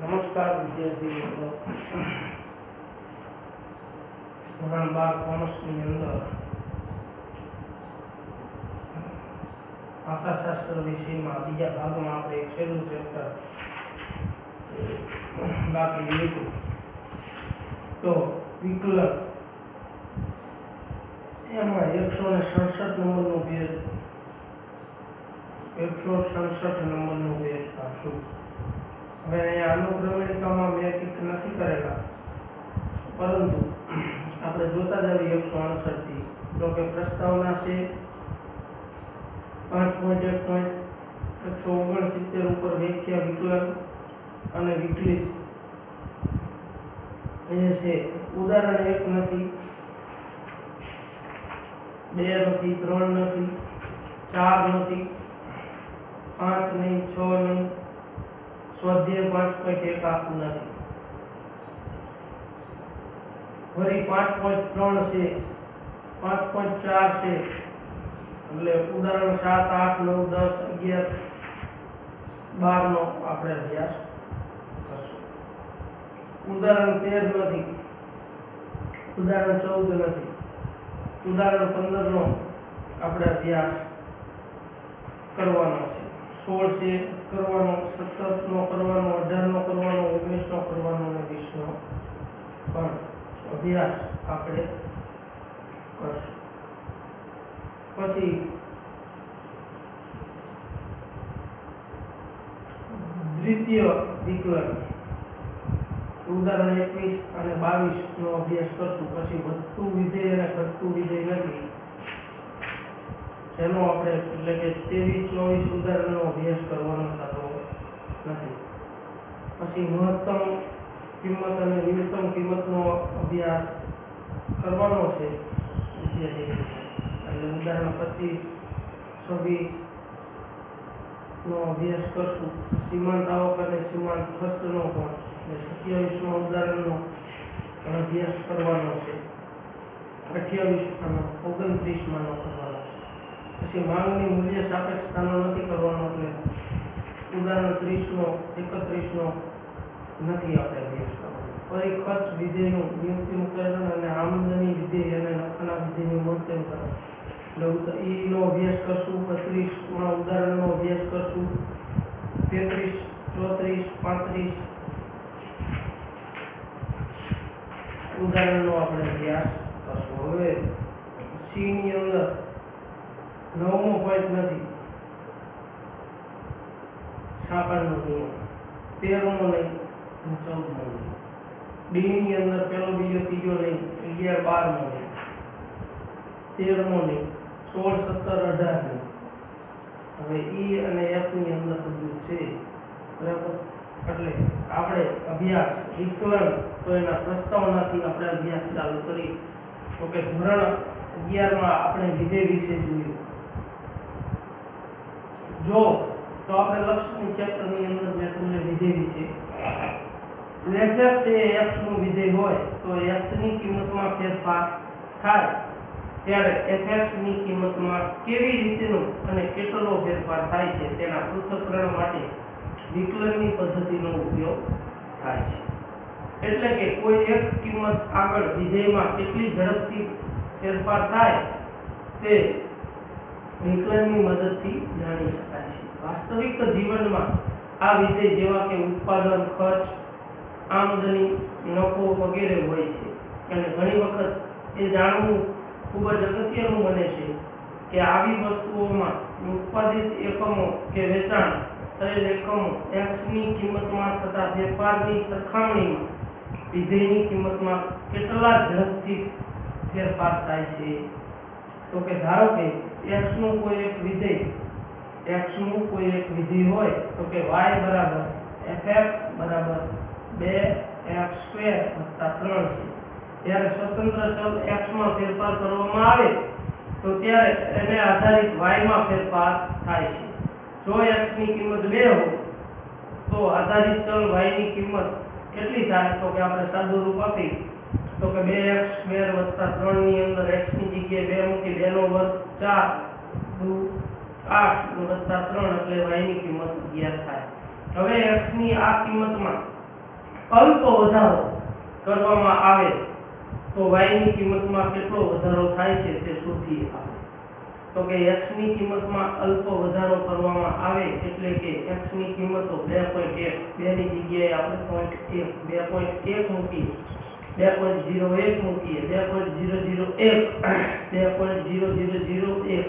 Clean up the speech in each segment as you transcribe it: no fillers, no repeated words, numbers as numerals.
નમસ્કાર વિદ્યાર્થી મિત્રો, ધોરણ 12 કોમર્સની અંદર ભાષાશાસ્ત્ર વિષયમાં બીજા ભાગમાં આપણે એક છેલ્લું ચેપ્ટર બાકી લીધું. તો વિકલન એમાં 167 નંબરનો પેજ 167 નંબરનો પેજ કાઢશું. હવે અહીંયા અનુક્રમણિકામાં મેં ટીક નથી કરેલા, પરંતુ આપણે જોતા જ આવી 168 થી. તો કે પ્રસ્તાવના છે 5.1.169 ઉપર વ્યાખ્યા વિકલન અને વિકલિત એ છે. ઉદાહરણ 1 નથી, 2 નથી, 3 નથી, 4 નથી, 5 નહીં, 6 નહીં, સ્વાધ્યાય 5.1 આખું નથી. વળી 5.3 છે, 5.4 છે. એટલે ઉદાહરણ 7, 8, 9, 10, 11, 12 નો આપણે અભ્યાસ કરશું. ઉદાહરણ 13 નથી, ઉદાહરણ 14 નથી, ઉદાહરણ 15 નો આપણે અભ્યાસ કરવાનો છે. 16 છે કરવાનો, 17 નો કરવાનો, 18 નો કરવાનો, 19 નો કરવાનો અને 20 નો પણ અભ્યાસ આપણે કરશું. પછી દ્વિતીય વિકલન ઉદાહરણ 21 અને 22 નો અભ્યાસ કરશું. પછી વધતું વિધેય અને ઘટતું વિધેય નથી, જેનો આપણે એટલે કે 23-24 ઉદાહરણનો અભ્યાસ કરવાનો થતો નથી. પછી મહત્તમ કિંમત અને ન્યૂનતમ કિંમતનો અભ્યાસ કરવાનો છે વિદ્યાર્થી. એટલે ઉદાહરણ 25, 26 નો અભ્યાસ કરશું. સીમાંત આવક અને સીમાંત ખર્ચનો પણ 27મા ઉદાહરણનો અભ્યાસ કરવાનો છે. 28 અને 29 નો કરવાનો છે. પછી માંગની મૂલ્ય સાપેક્ષતાનો નથી કરવાનો, એટલે ઉદાહરણ 30 નો 31 નો નથી આપણે અભ્યાસ કરવાનો. ફરી ખર્ચ વિધેયનું ન્યૂનતમીકરણ અને આમદની વિધેય અને નફાના વિધેયનું મહત્તમીકરણ, એટલે ઈ નો અભ્યાસ કરશું. 32મા ઉદાહરણનો અભ્યાસ કરશું. 33, 34, 35 ઉદાહરણનો આપણે અભ્યાસ કરશું. હવે સી ની અંદર 9મો પોઈન્ટ નથી, સાંકળનો નિયમ. 13મો નહીં, 14મો નહીં. ડી ની અંદર પહેલો, બીજો, ત્રીજો નહીં, 11, 12મો નહીં, 13મો નહીં, 16, 17, 18 નહીં. હવે ઈ અને એફ ની અંદર બધું છે, બરાબર. એટલે આપણે અભ્યાસ વિકલન તો એના પ્રસ્તાવનાથી આપણે અભ્યાસ ચાલુ કરી. તો કે ધોરણ 11માં આપણે વિધેય વિશે જોયું. જો તો આપણે લક્ષની ચેપ્ટરની અંદર મેં તમને વિધેય વિશે fx એ x નું વિધેય હોય તો x ની કિંમતમાં ફેરફાર થાય ત્યારે fx ની કિંમતમાં કેવી રીતનો અને કેટલો ફેરફાર થાય છે તેના પૃથ્થકરણ માટે વિકલનની પદ્ધતિનો ઉપયોગ થાય છે. એટલે કે કોઈ એક કિંમત આગળ વિધેયમાં કેટલી ઝડપથી ફેરફાર થાય તે વિકલનની મદદથી જાણી શકાય છે. વાસ્તવિક જીવનમાં આ વિધેય જેવા કે ઉત્પાદન, ખર્ચ, આમદની, નફો વગેરે હોય છે. અને ઘણી વખત એ જાણવું ખૂબ જ અગત્યનું બને છે કે આવી વસ્તુઓમાં ઉત્પાદિત એકમો કે વેચાણ થયેલ એકમો x ની કિંમતમાં થતા ફેરફારની સરખામણીમાં વિધેયની કિંમતમાં કેટલા ઝડપથી ફેરફાર થાય છે. તો કે ધારો કે x નું કોઈ એક વિધેય હોય તો કે y બરાબર fx બરાબર 2x² + 3 છે. જ્યારે સ્વતંત્ર ચલ x માં ફેરફાર કરવામાં આવે તો ત્યારે એને આધારિત y માં ફેરફાર થાય છે. જો x ની કિંમત 2 હોય તો આધારિત ચલ y ની કિંમત કેટલી થાય? તો કે આપણે સાદું રૂપ આપી તો કે 2x² + 3 ની અંદર x ની જગ્યાએ 2 મૂકી 2 નો વર્ગ 4 2 8 + 3 એટલે y ની કિંમત 11 થાય. હવે x ની આ કિંમતમાં અલ્પ વધારો કરવામાં આવે તો y ની કિંમતમાં કેટલો વધારો થાય છે તે શોધીએ આપણે. તો કે x ની કિંમતમાં અલ્પ વધારો કરવામાં આવે એટલે કે x ની કિંમતો 2.1 2 ની જગ્યાએ આપણે 0.1 મૂકીએ, 2.01 મૂકીએ, 2.001 2.0001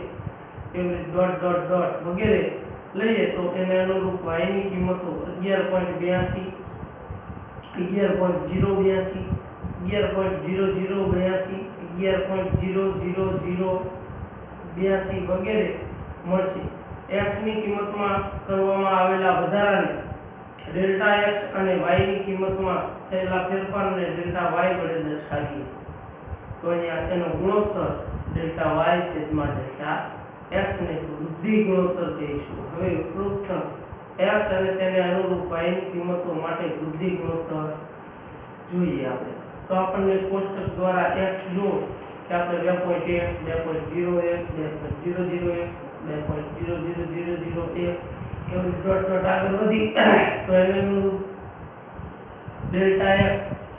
એવી ડોટ ડોટ ડોટ વગેરે લઈએ તો એને અનુરૂપ y ની કિંમતો 11.82 11.082 11.0082 11.00082 વગેરે મળશે. x ની કિંમતમાં કરવામાં આવેલા વધારાને ડેલ્ટા x અને y ની કિંમતમાં થયેલા ફેરફારને ડેલ્ટા y વડે દર્શાવીએ તો અહીંયા તેનો ગુણોત્તર ડેલ્ટા y છેદમાં ડેલ્ટા x ને વૃદ્ધિ ગુણોત્તર કહીશું. હવે ઉપરોક્ત x અને તેને અનુરૂપ y ની કિંમતો માટે વૃદ્ધિ ગુણોત્તર જોઈએ આપણે. તો આપણને કોષ્ટક દ્વારા x જો કે આપણે 2.1 2.01 2.001 2.00001 એવું ડોટ ડોટ આગળ વધી તો એને અનુરૂપ ડેલ્ટા x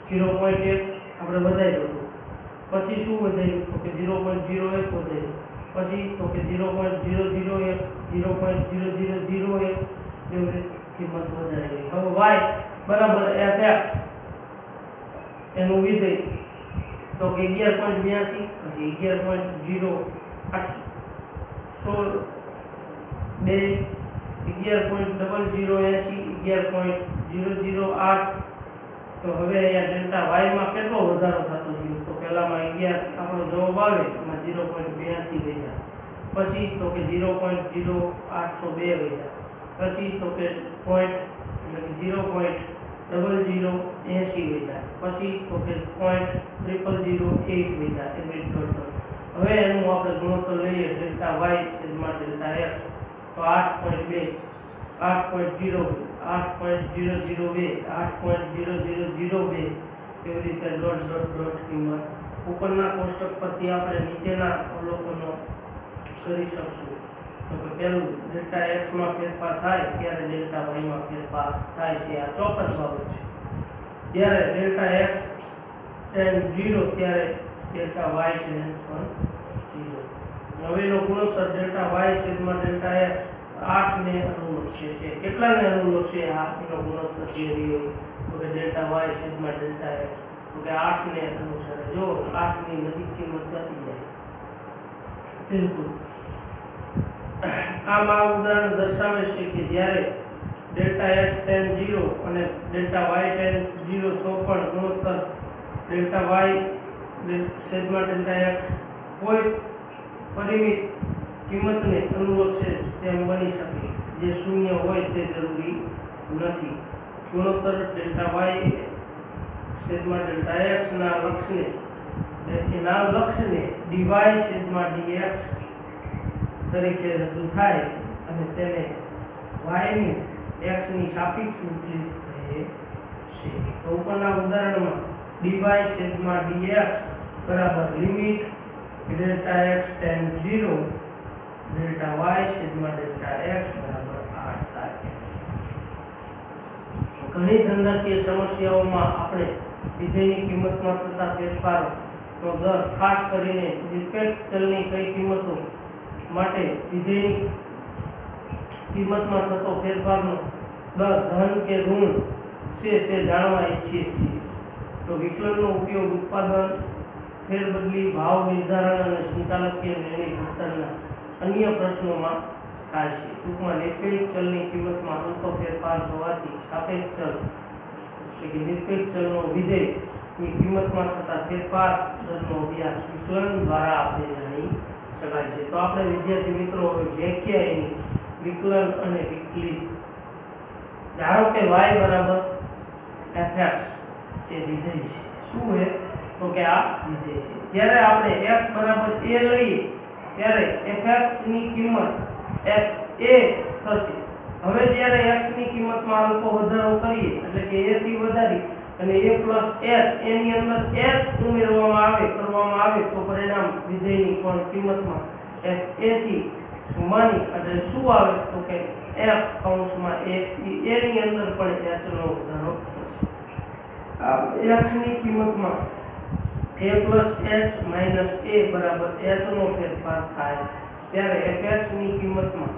0.1 આપણે વધાર્યું હતું. પછી શું વધાર્યું તો કે 0.01 વધાર્યું. પછી તો કે 0.001 0.0001 એવી કિંમત વધારેલી. હવે y બરાબર fx એનું વિધેય તો કે 11.82 પછી 11.082 11.0080 11.008 તો હવે અહીંયા ડેલ્ટા y માં કેટલો વધારો થતો ગયો તો પહેલામાં 11 આપણો જવાબ આવે એમાં 0.82 વધ્યા. પછી તો કે 0.0802 વધ્યા. પછી તો કે પોઈન્ટ એટલે કે 0.0080 વધ્યા. પછી તો કે 0.0008 વધ્યા. એવી ડોટ ડોટ. હવે એનું આપણે ગુણોત્તર લઈએ ડેલ્ટા y છેદમાં ડેલ્ટા x તો 8.2 8.0 8.002 8.0002 એવી રીતે ડોટ ડોટ ડોટ કિંમત ઉપરના કોષ્ટક પરથી આપણે નીચેના અવલોકનો કરી શકશું. તો કે પહેલું ડેલ્ટા x માં ફેરફાર થાય ત્યારે ડેલ્ટા y માં ફેરફાર થાય છે. આ ચોક્કસ બાબત છે. જ્યારે ડેલ્ટા x ટેન્ડ 0 ત્યારે ડેલ્ટા y ટેન્ડ પણ 0. હવેનો ગુણોત્તર ડેલ્ટા y છેદમાં ડેલ્ટા x 8 ને અનુલક્ષે છે. કેટલાને અનુલક્ષે આ એનો ગુણોત્તર જે રહ્યો તો કે ડેલ્ટા y છેદમાં ડેલ્ટા x તો કે 8 ને અનુસરે. જો 8 ની નજીક કિંમત થતી જાય બિલકુલ. આમ આ ઉદાહરણ દર્શાવે છે કે જ્યારે ડેલ્ટા x ટેન્ડ 0 અને ડેલ્ટા y ટેન્ડ 0 તો પણ ગુણોત્તર ડેલ્ટા y છેદમાં ડેલ્ટા x કોઈ પરિમિત કિંમતને અનુલક્ષે તેમ બની શકે જે શૂન્ય હોય તે જરૂરી નથી. ગુણોત્તર ડેલ્ટા y છેદમાં ડેલ્ટા x ના લક્ષને dy છેદમાં dx તરીકે રજૂ થાય છે અને તેને y ની x ની સાપેક્ષ વિકલિત કહે છે. તો ઉપરના ઉદાહરણમાં dy છેદમાં dx બરાબર limit delta x tend 0 delta y છેદમાં ડેલ્ટા x બરાબર 8 થાય. ઘણી ધંધાકીય સમસ્યાઓમાં આપણે વિધેયની કિંમતમાં થતા ફેરફારનો દર ખાસ કરીને નિરપેક્ષ ચલની કઈ કિંમતો માટે વિધેયની કિંમતમાં થતો ફેરફારનો દર ધન કે ઋણ છે તે જાણવા ઈચ્છીએ છીએ. તો વિકલનનો ઉપયોગ ઉત્પાદન, ફેરબદલી, ભાવ નિર્ધારણ અને સંચાલકીય નિર્ણય ઘડતરના અન્ય પ્રશ્નોમાં થાય છે. ટૂંકમાં નિરપેક્ષ ચલની કિંમતમાં અલ્પ ફેરફાર થવાથી સાપેક્ષ ચલ એટલે કે નિરપેક્ષ ચલનો વિધેયની કિંમતમાં થતા ફેરફાર દરનો અભ્યાસ વિકલન દ્વારા આપણે જાણી શકાય છે. તો આપણે વિદ્યાર્થી મિત્રો હવે વ્યાખ્યા એની વિકલન અને વિકલિત. ધારો કે y બરાબર fx એ વિધેય છે. શું છે તો કે આ વિધેય છે. જ્યારે આપણે x બરાબર a લઈએ ત્યારે fx ની કિંમત f a થશે. હવે જ્યારે x ની કિંમતમાં અલ્પ વધારો કરીએ એટલે કે a થી વધારી અને a plus h એની અંદર h ઉમેરવામાં આવે તો પરિણામ વિધેયની પણ કિંમતમાં f a થી માની એટલે શું આવે તો કે f કૌંસમાં a ની અંદર પણ h નો વધારો થશે. x ની કિંમતમાં a plus h minus a બરાબર h નો ફેરફાર થાય ત્યારે fx ની કિંમતમાં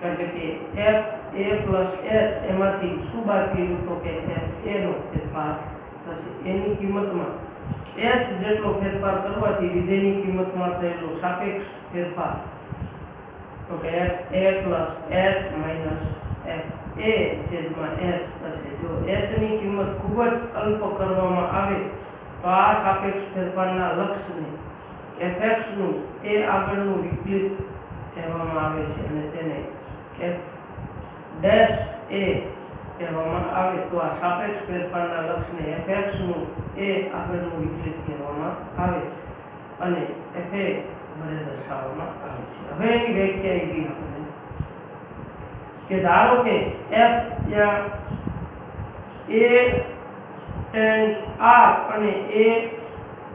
એટલે કે f a plus h એમાંથી શું બાદ કર્યું તો કે f a નો ફેરફાર થશે. એની કિંમતમાં h જેટલો ફેરફાર કરવાથી વિધેયની કિંમતમાં થયેલો સાપેક્ષ ફેરફાર તો કે f a plus h minus f a છેદમાં h થશે. જો h ની કિંમત ખૂબ જ અલ્પ કરવામાં આવે તો આ સાપેક્ષ ફેરફારના લક્ષને fx નું a આગળનું વિકલિત કહેવામાં આવે છે અને તેને f ડેશ a કહેવામાં આવે તો આ સાપેક્ષ ફેરફારના લક્ષને fx નું a આગળનું વિકલિત કહેવામાં આવે અને fa વડે દર્શાવવામાં આવે છે. હવે એની વ્યાખ્યા એવી આપણે કે ધારો કે f જ્યાં a tends r અને a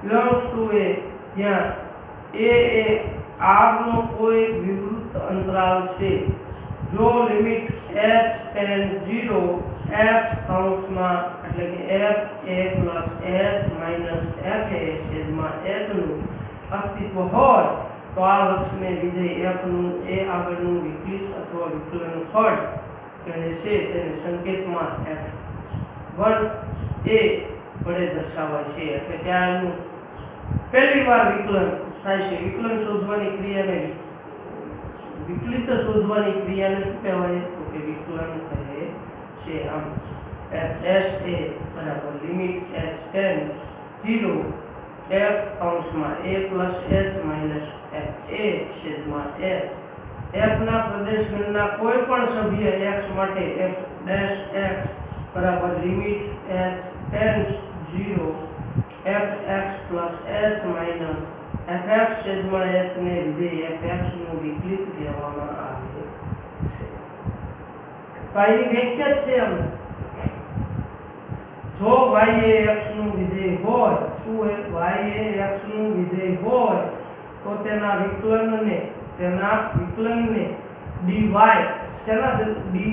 belongs to a જ્યાં a એ r નો કોઈ વિવૃત અંતરાલ છે. જો લિમિટ h tends 0 f કૌંસમાં એટલે કે f a plus h minus f a છેદમાં h નું અસ્તિત્વ હોય તો આ લક્ષને વિધેય f નું a આગળનું વિકલિત અથવા વિકલન ફળ કહે છે. તેને સંકેતમાં f1 a વડે દર્શાવાય છે. એટલે કે આનું પહેલી વાર વિકલન થાય છે. વિકલન શોધવાની ક્રિયાને વિકલિત શોધવાની ક્રિયાને શું કહેવાય તો કે વિકલન કહે છે. આમ f dash a બરાબર લિમિટ h tends 0 f કૌંસમાં a plus h minus f a છેદમાં h f ના પ્રદેશગણના કોઈ પણ સભ્ય x માટે f dash x બરાબર limit h tends 0 f x plus h minus f x છેદમાં h ને વિધેય f x નું વિકલિત કહેવામાં આવે છે. તો આની વ્યાખ્યા છે આમ જો y એ x નું વિધેય હોય શું એ y એ x નું વિધેય હોય તો તેના વિકલનને dy શેના dy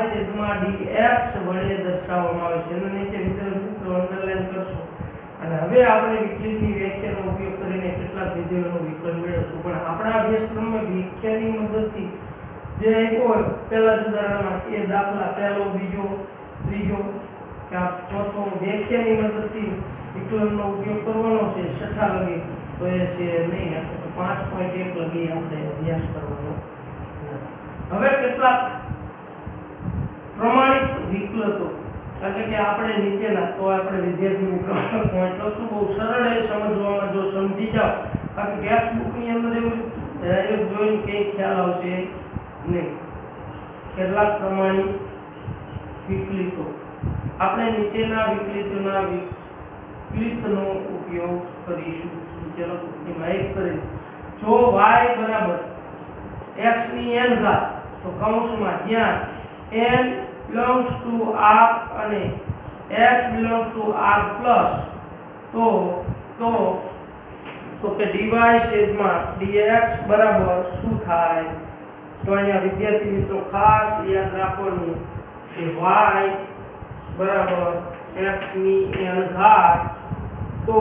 છેદમાં dx વડે દર્શાવવામાં આવે છે. એના નીચે વિદ્યાર્થી મિત્રો અંડરલાઈન કરશો અને હવે આપણે વિકલનની વ્યાખ્યાનો ઉપયોગ કરીને કેટલાક વિધેયોનું વિકલન મેળવશું. પણ આપણા અભ્યાસક્રમમાં વ્યાખ્યાની મદદથી જે આપ્યો હોય પહેલા જ ઉદાહરણમાં એ દાખલા પહેલો બીજો ત્રીજો કે આ ચોથો વ્યાખ્યાની મદદથી વિકલનનો ઉપયોગ કરવાનો છે છઠ્ઠા લગી તો એ છે નહીં. આપણે 5.1 લગી આપણે અભ્યાસ કરવાનો. હવે કેટલાક પ્રમાણિત વિકલતો એટલે કે આપણે નીચેના તો આપણે વિદ્યાર્થી મિત્રો પોઈન્ટ લખશું. બહુ સરળ એ સમજવામાં જો સમજી જાઓ બાકી ટેક્સ્ટ બુકની અંદર એવું ડાયરેક્ટ જોઈને કંઈ ખ્યાલ આવશે નહીં. કેટલાક પ્રમાણિત વિકલિતો આપણે નીચેના વિકલિતોના વિકલિતનો ઉપયોગ કરીશું. ચલો એમાં એક કરી જો y બરાબર x ની n ઘાત તો કૌંસમાં જ્યાં n belongs to r અને x belongs to r plus તો કે dy છેદમાં dx બરાબર શું થાય તો અહીંયા વિદ્યાર્થી મિત્રો ખાસ યાદ રાખવાનું કે y બરાબર x ની n ઘાત તો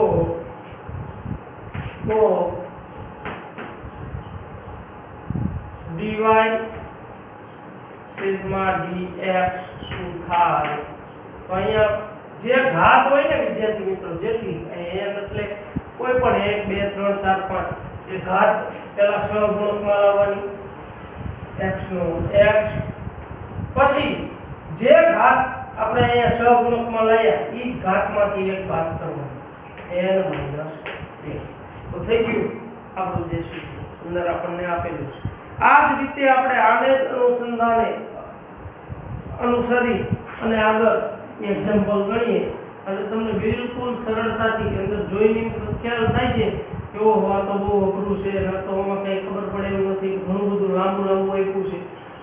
dy છેદમાં dx શું થાય તો અહીંયા જે ઘાત હોય ને વિદ્યાર્થી મિત્રો જેટલી n એટલે કોઈ પણ 1 2 3 4 5 એ ઘાત પહેલા સહગુણકમાં લાવવાની x નો x પછી જે ઘાત આપણે અહીંયા સહગુણકમાં લાયા ઈ ઘાતમાંથી એક બાદ કરવાનો n - a તો થઈ ગયું આપણું જે સૂત્ર અંદર આપણને આપેલું છે. આ જ રીતે આપણે આને જ અનુસરી અને આગળ એક્ઝામ્પલ ગણીએ અને તમને બિલકુલ સરળતાથી અંદર જોઈને ખ્યાલ થાય છે કે ઓહો આ તો બહુ અઘરું છે અને તો આમાં કંઈ ખબર પડે એવું નથી, ઘણું બધું લાંબુ આપ્યું છે.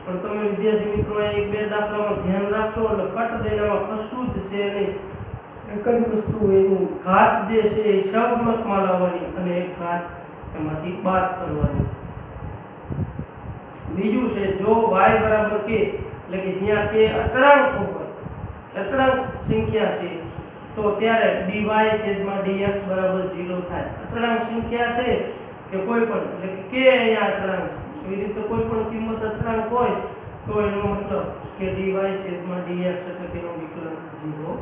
પણ તમે વિદ્યાર્થી મિત્રો એક બે દાખલામાં ધ્યાન રાખશો એટલે કટ દઈને આમાં કશું જ છે નહીં. એક જ વસ્તુ એનું ઘાત જે છે એ સહગુણકમાં લાવવાની અને એક ઘાત એમાંથી બાદ કરવાની. બીજું છે જો y બરાબર k એટલે કે જ્યાં k અચળાંક હોય, અચળાંક સંખ્યા છે તો ત્યારે dy છેદમાં dx બરાબર 0 થાય. અચળાંક સંખ્યા છે કે કોઈ પણ એટલે કે અહીંયા અચળાંક છે, એવી રીતે કોઈ પણ કિંમત અચળાંક હોય તો એનો મતલબ કે dy છેદમાં dx એટલે કે એનું વિકલન 0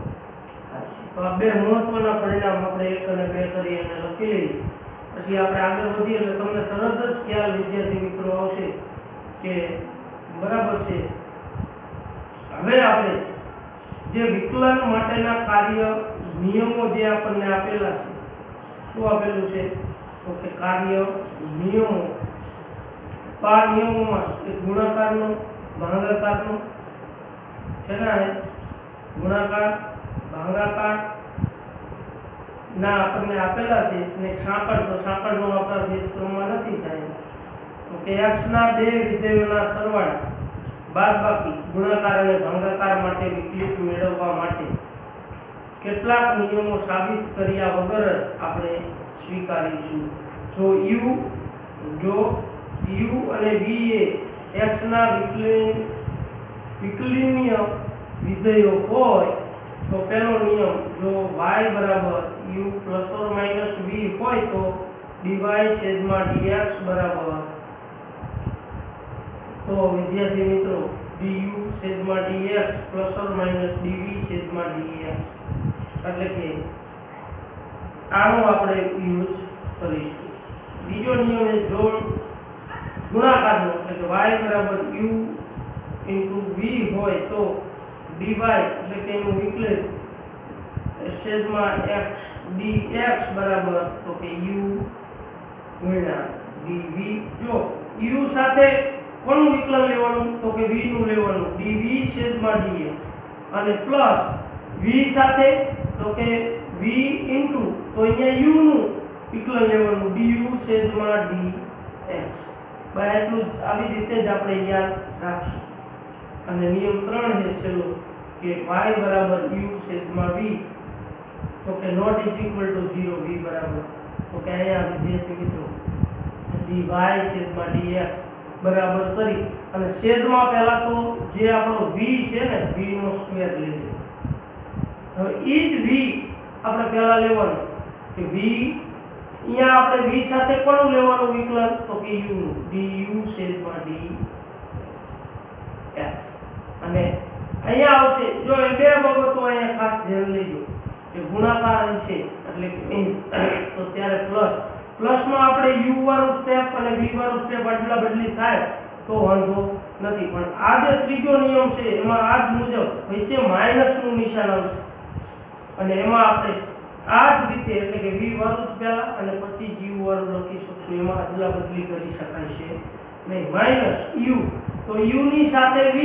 થશે. તો આ બે મહત્વના પરિણામ આપણે 1 અને 2 કરી અને લખી લઈએ. પછી આપણે આગળ વધીએ એટલે તમને તરત જ ખ્યાલ વિદ્યાર્થી મિત્રો આવશે કે બરાબર છે. હવે આપણે જે વિકલન માટેના કાર્ય નિયમો જે આપણને આપેલા છે, શું આપેલું છે તો કે કાર્ય નિયમો. તો આ નિયમોમાં એક ગુણાકારનો, ભાગાકારનો છે ને, ગુણાકાર ભાગાકાર ના આપણને આપેલા છે અને સાંકળ, તો સાંકળનો આપણે અભ્યાસક્રમમાં નથી સાહેબ. તો કે x ના બે વિધેયોના સરવાળા બાદબાકી ગુણાકાર અને ભાગાકાર માટે વિકલિત મેળવવા માટે કેટલાક નિયમો સાબિત કર્યા વગર જ આપણે સ્વીકારીશું. જો u અને v એ x ના વિકલનીય વિધેયો હોય તો પહેલો નિયમ, જો y બરાબર u plus or minus v હોય તો dy છેદમાં dx બરાબર, તો વિદ્યાર્થી મિત્રો du છેદમાં dx plus or minus dv છેદમાં dx એટલે કે આનો આપણે યુઝ કરીશું. બીજો નિયમ એ જો ગુણાકારનો એટલે કે y બરાબર u into v હોય તો dy એટલે કે એનું વિકલન છેદમાં x dx બરાબર, તો કે u ગુણ્યા dv. જો u સાથે કોનું વિકલન લેવાનું તો કે v નું લેવાનું, dv છેદમાં dx, અને પ્લસ v સાથે તો કે v into તો અહીંયા u નું વિકલન લેવાનું, du છેદમાં dx. બસ એટલું જ, આવી રીતે જ આપણે યાદ રાખશું. અને નિયમ 3 છે છેલ્લો કે y બરાબર u છેદમાં v, તો કે not is equal to 0 v બરાબર, તો કે અહીંયા વિદ્યાર્થી મિત્રો dy છેદમાં dx બરાબર કરી અને છેદમાં પહેલા તો જે આપણો v છે ને v નો સ્ક્વેર લઈ લઈએ. હવે ઈ જ v આપણે પહેલા લેવાનું કે v, અહીંયા આપણે v સાથે કોનું લેવાનું વિકલન તો કે u નું, du છેદમાં dx. અને અહીંયા આવશે, જો એ બે બાબતો અહીંયા ખાસ ધ્યાન લેજો કે ગુણાકાર છે એટલે કે મીન્સ, તો ત્યારે પ્લસમાં આપણે u વાળું સ્ટેપ અને v વાળું સ્ટેપ અદલા બદલી થાય તો વાંધો નથી. પણ આ જે ત્રીજો નિયમ છે એમાં આ જ મુજબ વચ્ચે માઈનસ નું નિશાન આવશે અને એમાં આપણે આ જ રીતે એટલે કે v વાળું જ પહેલા અને પછી g વાળું લખી શકશું. એમાં અદલા બદલી કરી શકાય છે નહીં. માઈનસ u, તો u ની સાથે v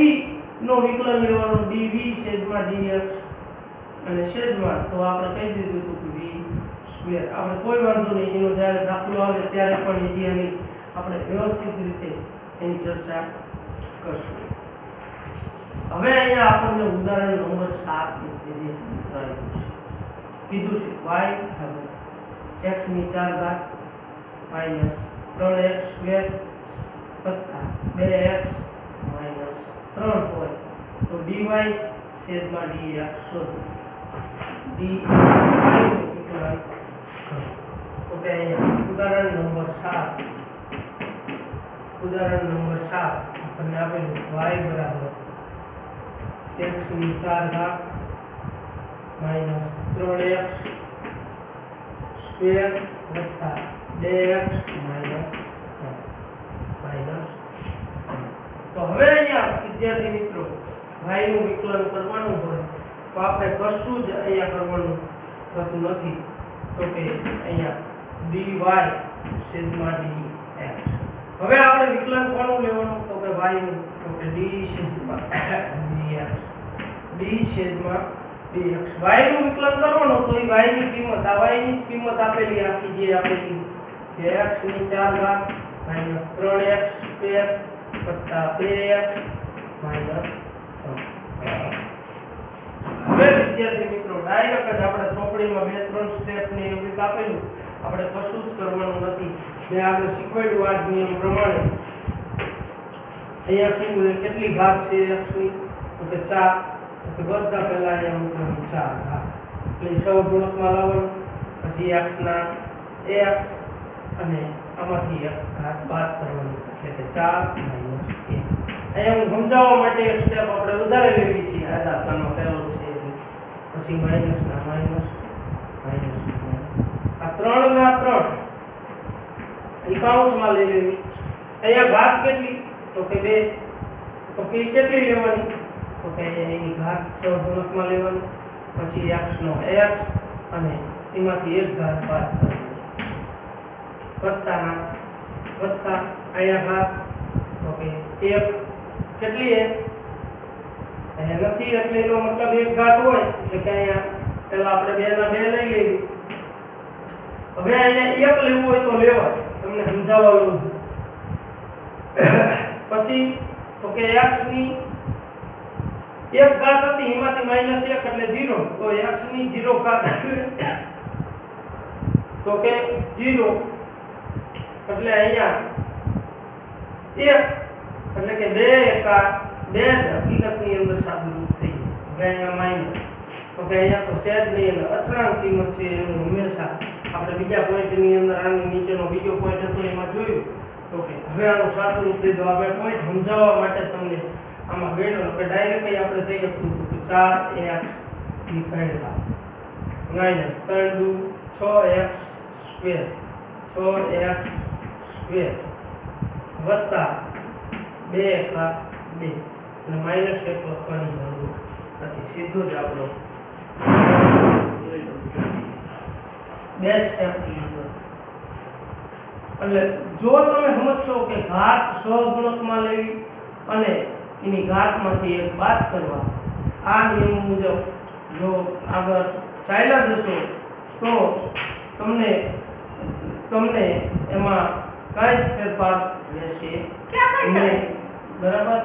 નો વિકલન લેવાનો, dv છેદમાં dx, અને છેદમાં તો આપણે કહી દીધું હતું કે v સ્ક્વેર. આપણે કોઈ વાંધો નહીં, એનો જ્યારે દાખલો આવે ત્યારે પણ એની આપણે વ્યવસ્થિત રીતે એની ચર્ચા કરશું. હવે અહીંયા આપણને ઉદાહરણ નંબર 7 કીધું છે y x ની 4 ઘાત માઈનસ 3x સ્ક્વેર વત્તા 2x માઈનસ 3 હોય તો dy છેદમાં dx શોધો. dy તો કે અહીંયા ઉદાહરણ નંબર 7 આપણને આપેલું y બરાબર x ની 4 ઘાત માઈનસ 3x સ્ક્વેર વત્તા 2x માઈનસ. તો હવે અહીંયા વિદ્યાર્થી મિત્રો y નું વિકલન કરવાનું હોય તો આપણે કશું જ અહીંયા કરવાનું થતું નથી. તો કે અહીંયા dy છેદમાં dx. હવે આપણે વિકલન કોનું લેવાનું તો કે y નું, તો કે d છેદમાં dx, d છેદમાં dx. y નું વિકલન કરવાનું તો એ y ની કિંમત, આ y ની જ કિંમત આપેલી આખી જે આપેલી કે x ની 4 ઘાત માઈનસ 3x સ્ક્વેર વત્તા 2x માઈનસ 3. હવે વિદ્યાર્થી મિત્રો ડાયરેક્ટ જ આપણે ચોપડીમાં 2-3 સ્ટેપ ને એવું રીતે આપેલું, આપણે કશું જ કરવાનું નથી. મેં આગળ શીખવાડ્યું આ નિયમ પ્રમાણે. અહીંયા શું કેટલી ઘાત છે x ની તો કે 4, તો કે બધા પહેલા અહીંયા મૂકવાની 4 ઘાત. એટલે સહગુણકમાં લાવવાનું, પછી x ના x અને આમાંથી એક ઘાત બાદ કરવાની એટલે કે 4 - 1. અહીંયા હું સમજાવવા માટે એક સ્ટેપ આપણે વધારે લેવી છે. આ દાખલામાં પહેલો છે પછી માઈનસ ના માઈનસ માઈનસ આ 3 ના 3 ઈ કૌંસમાં લઈ લેવી. અહીંયા ઘાત કેટલી તો કે 2, તો કે કેટલી લેવાની તો કે એની ઘાત સહગુણકમાં લેવાની, પછી x નો x અને એમાંથી એક ઘાત બાદ કરવાની, વત્તા અહીંયા ઘાત તો કે 1 કેટલી અહીંયા નથી એટલે એનો મતલબ એક ઘાત હોય એટલે કે અહીંયા પહેલા આપણે 2 ના 2 લઈ લેવી. હવે અહીંયા 1 લેવું હોય તો લેવાય, તમને સમજાવવા લઉં. પછી તો કે x ની એક ઘાત હતી એમાંથી -1 એટલે 0, તો x ની 0 ઘાત તો કે 0 એટલે અહીંયા 1 એટલે કે 2 એકા 2 જ હકીકતની અંદર સાદુરૂપ થઈ જાય. હવે અહીંયા માઈનસ તો કે અહીંયા તો સેટ નહીં એટલે અચળાંક કિંમત છે એનું હંમેશા આપણે બીજા પોઈન્ટની અંદર આની નીચેનો બીજો પોઈન્ટ હતો એમાં જોયું તો કે હવે આનું સાદુરૂપ લીધું. આપણે પોઈન્ટ સમજાવવા માટે તમને આમાં ગણ્યો કે ડાયરેક્ટ આપણે થઈ શકતું કે 4x ની ઘાત માઈનસ 3 દુ 6x સ્ક્વેર 6x સ્ક્વેર વત્તા 2 એકા 2 અને માઈનસ 1 લખવાની જરૂર નથી, સીધો જ આપણો બે સ્ટેપની અંદર. એટલે જો તમે સમજશો કે ઘાત સહગુણકમાં લેવી અને એની ઘાતમાંથી એક બાદ કરવા, આ નિયમ મુજબ જો આગળ ચાલ્યા જશો તો તમને એમાં કાંઈ જ ફેરફાર રહેશે નહીં. બરાબર?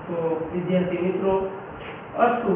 તો વિદ્યાર્થી મિત્રો અસ્તુ